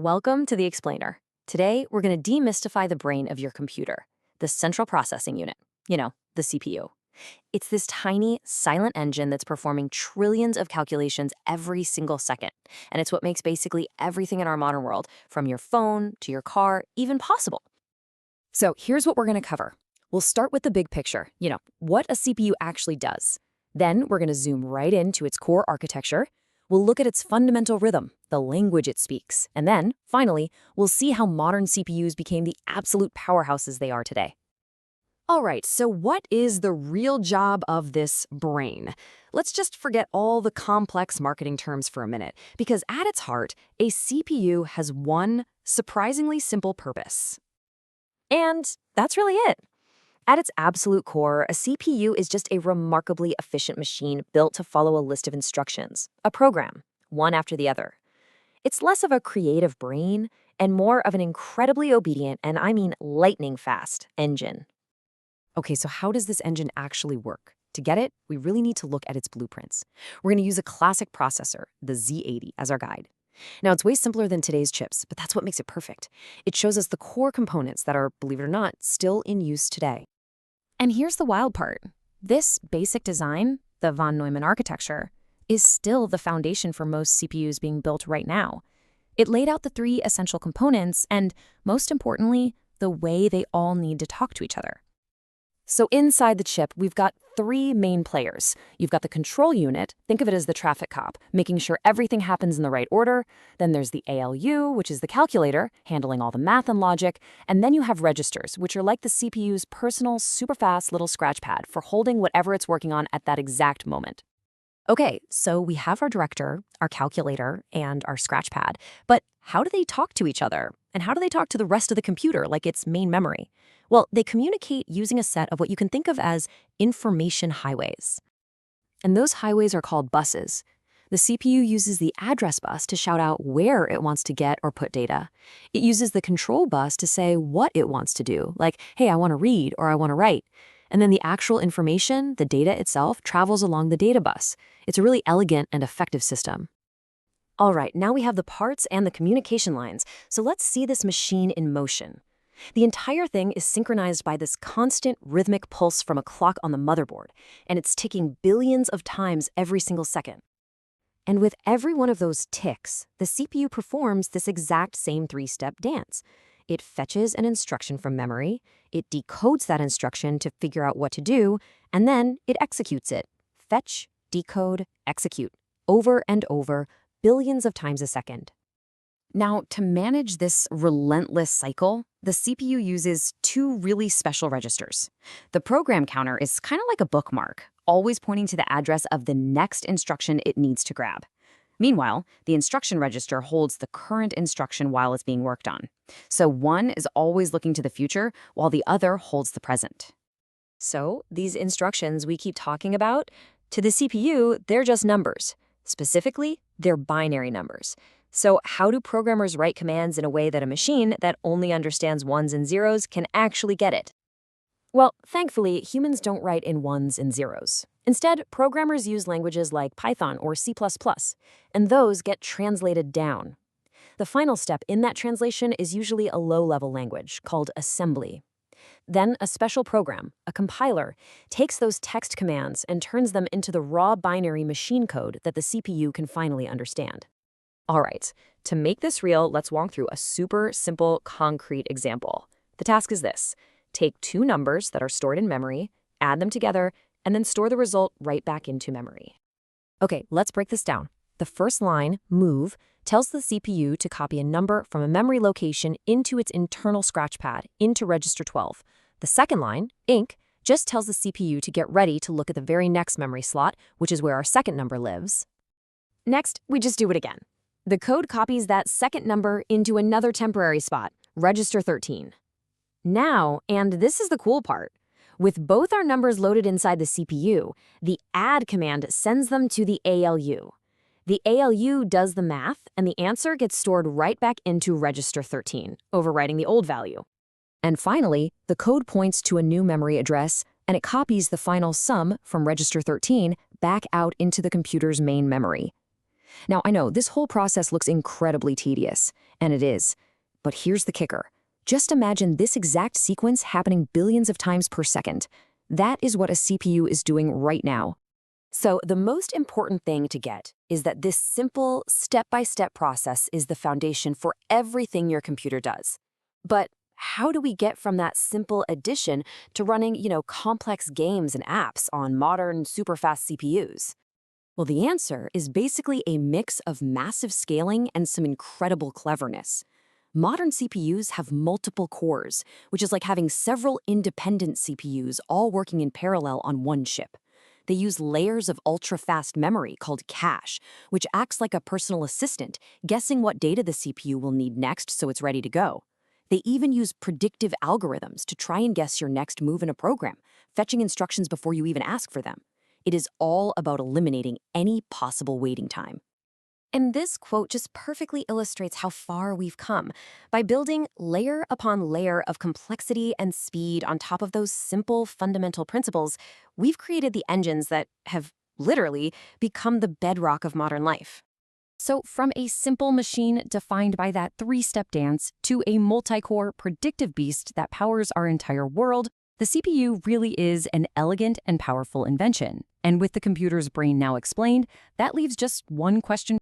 Welcome to the Explainer. Today, we're going to demystify the brain of your computer, the central processing unit, the CPU. It's this tiny, silent engine that's performing trillions of calculations every single second. And it's what makes basically everything in our modern world, from your phone to your car, even possible. So here's what we're going to cover. We'll start with the big picture, what a CPU actually does. Then we're going to zoom right into its core architecture. We'll look at its fundamental rhythm, the language it speaks. And then, finally, we'll see how modern CPUs became the absolute powerhouses they are today. All right, so what is the real job of this brain? Let's just forget all the complex marketing terms for a minute, because at its heart, a CPU has one surprisingly simple purpose. And that's really it. At its absolute core, a CPU is just a remarkably efficient machine built to follow a list of instructions, a program, one after the other. It's less of a creative brain and more of an incredibly obedient, and I mean lightning-fast, engine. Okay, so how does this engine actually work? To get it, we really need to look at its blueprints. We're going to use a classic processor, the Z80, as our guide. Now, it's way simpler than today's chips, but that's what makes it perfect. It shows us the core components that are, believe it or not, still in use today. And here's the wild part. This basic design, the von Neumann architecture, is still the foundation for most CPUs being built right now. It laid out the three essential components and, most importantly, the way they all need to talk to each other. So inside the chip, we've got three main players. You've got the control unit, think of it as the traffic cop, making sure everything happens in the right order. Then there's the ALU, which is the calculator, handling all the math and logic. And then you have registers, which are like the CPU's personal, super fast little scratch pad for holding whatever it's working on at that exact moment. Okay, so we have our director, our calculator, and our scratch pad. But how do they talk to each other? And how do they talk to the rest of the computer, like its main memory? Well, they communicate using a set of what you can think of as information highways. And those highways are called buses. The CPU uses the address bus to shout out where it wants to get or put data. It uses the control bus to say what it wants to do, like, hey, I want to read or I want to write. And then the actual information, the data itself, travels along the data bus. It's a really elegant and effective system. All right, now we have the parts and the communication lines, so let's see this machine in motion. The entire thing is synchronized by this constant rhythmic pulse from a clock on the motherboard, and it's ticking billions of times every single second. And with every one of those ticks, the CPU performs this exact same three-step dance. It fetches an instruction from memory, it decodes that instruction to figure out what to do, and then it executes it. Fetch, decode, execute, over and over, billions of times a second. Now, to manage this relentless cycle, the CPU uses two really special registers. The program counter is kind of like a bookmark, always pointing to the address of the next instruction it needs to grab. Meanwhile, the instruction register holds the current instruction while it's being worked on. So one is always looking to the future, while the other holds the present. So these instructions we keep talking about, to the CPU, they're just numbers. Specifically, they're binary numbers. So how do programmers write commands in a way that a machine that only understands ones and zeros can actually get it? Well, thankfully, humans don't write in ones and zeros. Instead, programmers use languages like Python or C++, and those get translated down. The final step in that translation is usually a low-level language called assembly. Then a special program, a compiler, takes those text commands and turns them into the raw binary machine code that the CPU can finally understand. All right, to make this real, let's walk through a super simple, concrete example. The task is this. Take two numbers that are stored in memory, add them together, and then store the result right back into memory. Okay, let's break this down. The first line, move, tells the CPU to copy a number from a memory location into its internal scratch pad, into register 12. The second line, inc, just tells the CPU to get ready to look at the very next memory slot, which is where our second number lives. Next, we just do it again. The code copies that second number into another temporary spot, register 13. Now, and this is the cool part, with both our numbers loaded inside the CPU, the add command sends them to the ALU. The ALU does the math, and the answer gets stored right back into register 13, overwriting the old value. And finally, the code points to a new memory address, and it copies the final sum from register 13 back out into the computer's main memory. Now, I know this whole process looks incredibly tedious, And it is. But here's the kicker. Just imagine this exact sequence happening billions of times per second. That is what a CPU is doing right now. So the most important thing to get is that this simple, step-by-step process is the foundation for everything your computer does. But how do we get from that simple addition to running, complex games and apps on modern, super-fast CPUs? Well, the answer is basically a mix of massive scaling and some incredible cleverness. Modern CPUs have multiple cores, which is like having several independent CPUs all working in parallel on one chip. They use layers of ultra-fast memory called cache, which acts like a personal assistant, guessing what data the CPU will need next so it's ready to go. They even use predictive algorithms to try and guess your next move in a program, fetching instructions before you even ask for them. It is all about eliminating any possible waiting time. And this quote just perfectly illustrates how far we've come. By building layer upon layer of complexity and speed on top of those simple fundamental principles, we've created the engines that have literally become the bedrock of modern life. So from a simple machine defined by that three-step dance to a multi-core predictive beast that powers our entire world, the CPU really is an elegant and powerful invention. And with the computer's brain now explained, that leaves just one question